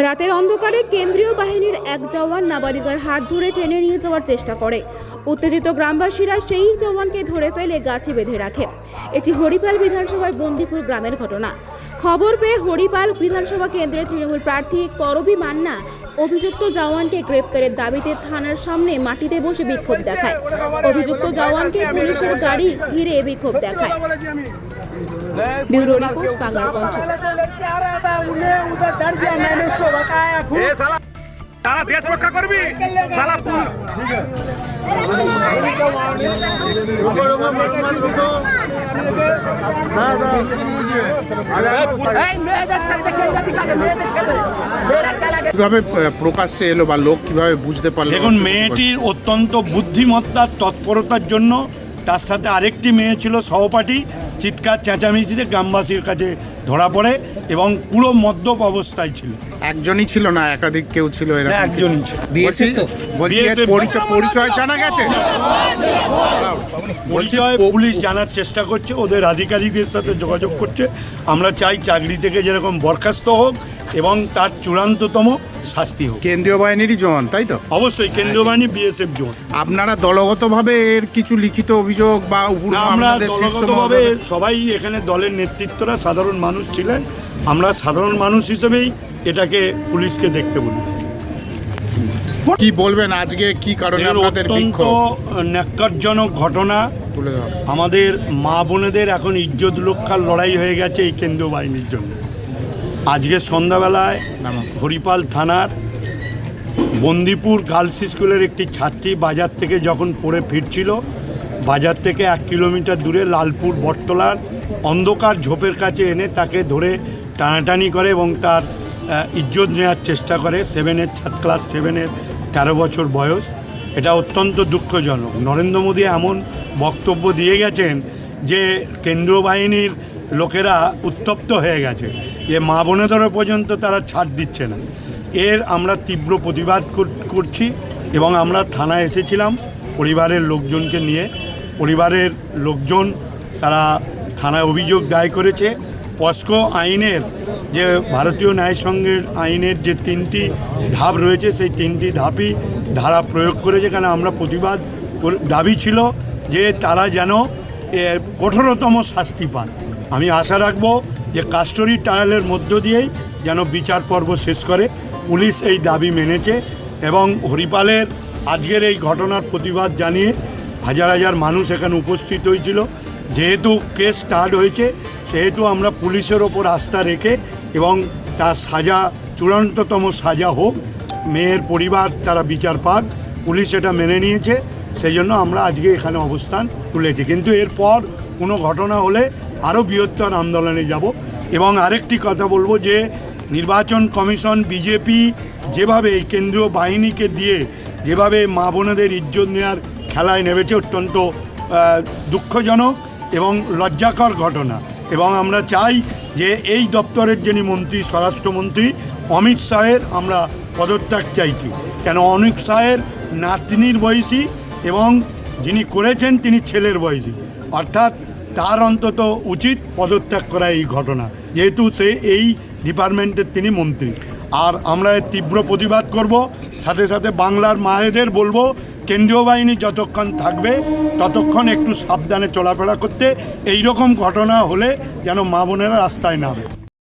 রাতের অন্ধকারে কেন্দ্রীয় বাহিনীর এক জওয়ান নাবালিকার হাত ধরে টেনে নিয়ে যাওয়ার চেষ্টা করে। উত্তেজিত গ্রামবাসীরা সেই জওয়ানকে ধরে ফেলে গাছে বেঁধে রাখে। এটি হরিপাল বিধানসভার বন্দিপুর গ্রামের ঘটনা। খবর পেয়ে হরিপাল বিধানসভা কেন্দ্রের তৃণমূল প্রার্থী করবী মান্না অভিযুক্ত জওয়ানকে গ্রেপ্তারের দাবিতে থানার সামনে মাটিতে বসে বিক্ষোভ দেখায়। অভিযুক্ত জওয়ানকে পুলিশের গাড়ি ঘিরে বিক্ষোভ দেখায়। ব্যুরো রিপোর্ট, বাংলার কণ্ঠ। সারা দেশ রক্ষা করবি সারা কিভাবে প্রকাশ্যে এলো বা লোক কিভাবে বুঝতে পারলো? দেখুন, মেয়েটির অত্যন্ত বুদ্ধিমত্তার তৎপরতার জন্য তার সাথে আরেকটি মেয়ে ছিল সহপাঠী, চিৎকার চেঁচামেচিতে গ্রামবাসীর কাছে ধরা পড়ে এবং পুরো মদ্যপ অবস্থায় ছিল। একজনই ছিল না, একাধিক কেউ ছিল? একজনই ছিল। পরিচয় জানা গেছে? পরিচয় পুলিশ জানার চেষ্টা করছে, ওদের আধিকারিকদের সাথে যোগাযোগ করছে। আমরা চাই চাকরি থেকে যেরকম বরখাস্ত হোক এবং তার চূড়ান্ততম শাস্তি হোক। কেন্দ্রীয় বাহিনীরই জওয়ান, তাই তো? অবশ্যই কেন্দ্রীয় বাহিনী, বিএসএফ জওয়ান। আপনারা দলগতভাবে এর কিছু লিখিত অভিযোগ বা আমরা দলগতভাবে সবাই এখানে দলের নেতৃত্বরা সাধারণ মানুষ ছিলেন। আমরা সাধারণ মানুষ হিসেবেই এটাকে পুলিশকে দেখতে বলি। কি বলবেন আজকে, কি কারণে আপনাদের বিক্ষোভ? ন্যাক্কারজনক ঘটনা। আমাদের মা বোনেদের এখন ইজ্জত রক্ষার লড়াই হয়ে গেছে এই কেন্দ্রীয় বাহিনীর জন্য। আজকে সন্ধ্যাবেলায় হরিপাল থানার বন্দিপুর গার্লস স্কুলের একটি ছাত্রী বাজার থেকে যখন পড়ে ফিরছিল, বাজার থেকে 1 কিলোমিটার দূরে লালপুর বটতলার অন্ধকার ঝোপের কাছে এনে তাকে ধরে টানাটানি করে এবং তার ইজ্জত নেওয়ার চেষ্টা করে। ক্লাস 7-এর 13 বছর বয়স। এটা অত্যন্ত দুঃখজনক। নরেন্দ্র মোদী এমন বক্তব্য দিয়ে গেছেন যে কেন্দ্রীয় বাহিনীর লোকেরা উত্তপ্ত হয়ে গেছে, যে মা বোনেদেরও পর্যন্ত তারা ছাড় দিচ্ছে না। এর আমরা তীব্র প্রতিবাদ করছি এবং আমরা থানায় এসেছিলাম পরিবারের লোকজনকে নিয়ে। পরিবারের লোকজন তারা থানায় অভিযোগ দায়ের করেছে। পস্কো আইনের, যে ভারতীয় ন্যায়সংঘের আইনের যে 3টি ধাপ রয়েছে, সেই 3টি ধাপই ধারা প্রয়োগ করেছে। কারণ আমরা প্রতিবাদ দাবি ছিল যে তারা যেন কঠোরতম শাস্তি পান। আমি আশা রাখব যে কাস্টডি ট্রায়ালের মধ্য দিয়েই যেন বিচার পর্ব শেষ করে। পুলিশ এই দাবি মেনেছে এবং হরিপালের আজকের এই ঘটনার প্রতিবাদ জানিয়ে হাজার হাজার মানুষ এখানে উপস্থিত হয়েছিল। যেহেতু কেস স্টার্ট হয়েছে, সেহেতু আমরা পুলিশের ওপর আস্থা রেখে এবং তার সাজা, চূড়ান্ততম সাজা হোক, মেয়ের পরিবার তারা বিচার পাক, পুলিশ এটা মেনে নিয়েছে। সেই জন্য আমরা আজকে এখানে অবস্থান তুলেছি। কিন্তু এরপর কোনো ঘটনা হলে আরও বৃহত্তর আন্দোলনে যাব। এবং আরেকটি কথা বলবো যে নির্বাচন কমিশন, বিজেপি যেভাবে এই কেন্দ্রীয় বাহিনীকে দিয়ে যেভাবে মা বোনেদের ইজ্জত নেওয়ার খেলায় নেমেছে, অত্যন্ত দুঃখজনক এবং লজ্জাকর ঘটনা। এবং আমরা চাই যে এই দপ্তরের যিনি মন্ত্রী, স্বরাষ্ট্রমন্ত্রী অমিত শাহের আমরা পদত্যাগ চাইছি। কেন অমিত শাহের নাতনির বয়সী এবং যিনি করেছেন তিনি ছেলের বয়সী, অর্থাৎ তার অন্তত উচিত পদত্যাগ করা এই ঘটনা, যেহেতু সে এই ডিপার্টমেন্টের তিনি মন্ত্রী। আর আমরা তীব্র প্রতিবাদ করব। সাথে সাথে বাংলার মায়েদের বলবো, কেন্দ্রীয় বাহিনী যতক্ষণ থাকবে ততক্ষণ একটু সাবধানে চলাফেরা করতে। এই রকম ঘটনা হলে যেন মা বোনেরা রাস্তায় নামে।